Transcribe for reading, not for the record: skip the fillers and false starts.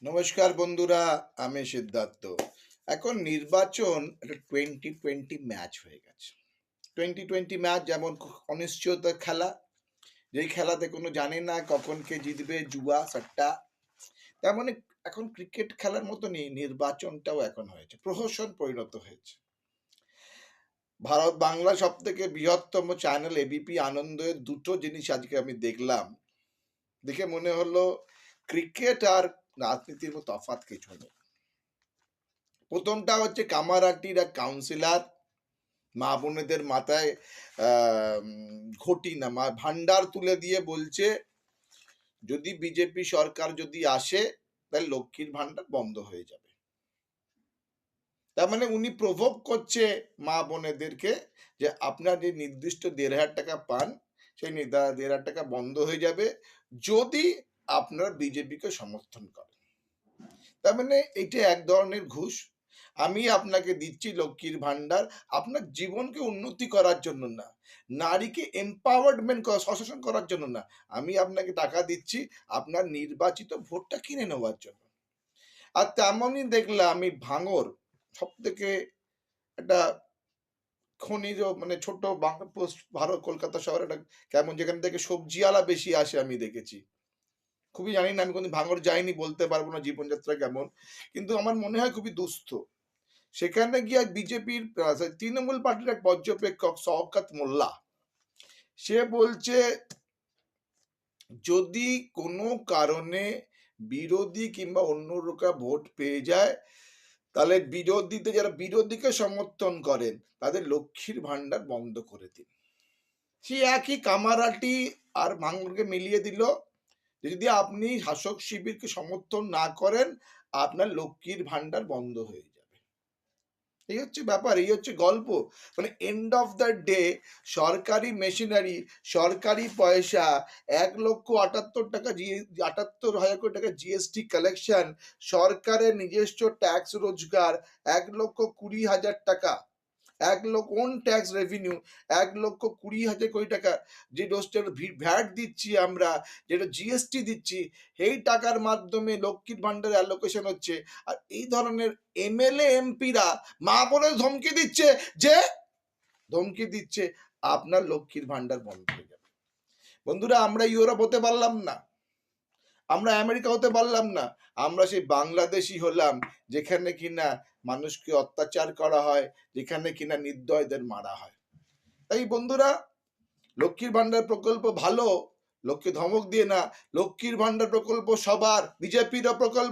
নমস্কার বন্ধুরা, আমি সিদ্ধার্থ। এখন নির্বাচন একটা 2020 ম্যাচ হয়ে গেছে। 2020 ম্যাচ যেমন অনিশ্চয়তার খেলা, যেই খেলাতে কোনো জানে না কখন কে জিতবে, জুয়া সাট্টা। তেমন এখন ক্রিকেট খেলার মতনই নির্বাচনটাও এখন হয়েছে, প্রহসন পরিণত হয়েছে। ভারত বাংলা সব থেকে বৃহত্তম চ্যানেল এবিপি আনন্দের দুটো জিনিস আজকে আমি দেখলাম, দেখে মনে হলো ক্রিকেট আর রাজনীতির মতো তফাৎ কিছু নেই। প্রথমটা হচ্ছে কামারহাটির এক কাউন্সিলর মা বোনেদের মাথায় ঘটি না ভান্ডার তুলে দিয়ে বলছে যদি বিজেপি সরকার যদি আসে তাহলে লক্ষ্মীর ভান্ডার বন্ধ হয়ে যাবে। তার মানে উনি প্রভোগ করছে মা বোনেদেরকে যে আপনার যে নির্দিষ্ট 1,500 টাকা পান সেই 1,500 টাকা বন্ধ হয়ে যাবে যদি আপনারা বিজেপিকে সমর্থন করেন। তার মানে এটা এক ধরনের ঘুষ। আমি আপনাকে দিচ্ছি লক্ষ্মীর ভান্ডার আপনার জীবনকে উন্নতি করার জন্য না, নারীকে এম্পাওয়ারমেন্ট সশাসন করার জন্য না, আমি আপনাকে টাকা দিচ্ছি আপনার নির্বাচিত ভোটটা কিনে নেওয়ার জন্য। আর তেমনই দেখলাম আমি ভাঙর সব থেকে একটা খনিজ মানে ছোট পোস্ট ভারত কলকাতা শহরে একটা কেমন যেখান থেকে সবজিওয়ালা বেশি আসে আমি দেখেছি। খুবই জানি না, আমি কোনদিন ভাঙর যাইনি, বলতে পারবো না জীবনযাত্রা কেমন, কিন্তু আমার মনে হয় খুবই দুস্থ। সেখানে গিয়ে বিজেপির তৃণমূল পার্টির এক পর্যবেক্ষক শওকত মোল্লা সে বলছে যদি কোনো কারণে বিরোধী কিংবা অন্য লোকা ভোট পেয়ে যায় তাহলে বিরোধীতে যারা বিরোধীকে সমর্থন করেন তাদের লক্ষ্মীর ভান্ডার বন্ধ করে দিন। সে একই কামারহাটি আর ভাঙড়কে মিলিয়ে দিল, যদি আপনি শাসক শিবিরকে সমর্থন না করেন আপনার লক্ষ্মীর ভান্ডার বন্ধ হয়ে যাবে। এই হচ্ছে ব্যাপার, এই হচ্ছে গল্প। মানে এন্ড অফ দ্য ডে সরকারি মেশিনারি, সরকারি পয়সা, 1,78,000 টাকা 78,000 কোটি টাকা জিএসটি কালেকশন, সরকারের নিজস্ব ট্যাক্স রোজগার 1,20,000 টাকা, 1,00,000 ওন ট্যাক্স রেভিনিউ 1,20,000 কোটি টাকা, যে ডোজটার ভ্যাট দিচ্ছি আমরা, যেটা জিএসটি দিচ্ছি, এই টাকার মাধ্যমে লক্ষ্মীর ভান্ডারে অ্যালোকেশন হচ্ছে। আর এই ধরনের এমএলএ এমপিরা মা বলে ধমকি দিচ্ছে আপনার লক্ষ্মীর ভান্ডার বন্ধ হয়ে যাবে। বন্ধুরা, আমরা ইউরোপ হতে পারলাম না, আমরা আমেরিকা হতে পারলাম না, আমরা সেই বাংলাদেশি হলাম যেখানে কিনা মানুষকে অত্যাচার করা হয়, যেখানে কিনা নির্দয়দের মারা হয়। তাই বন্ধুরা, লক্ষ্মীর ভান্ডার প্রকল্প ভালো, লোককে ধমক দিয়ে না, লক্ষ্মীর ভান্ডার প্রকল্প সবার, বিজেপিরও প্রকল্প,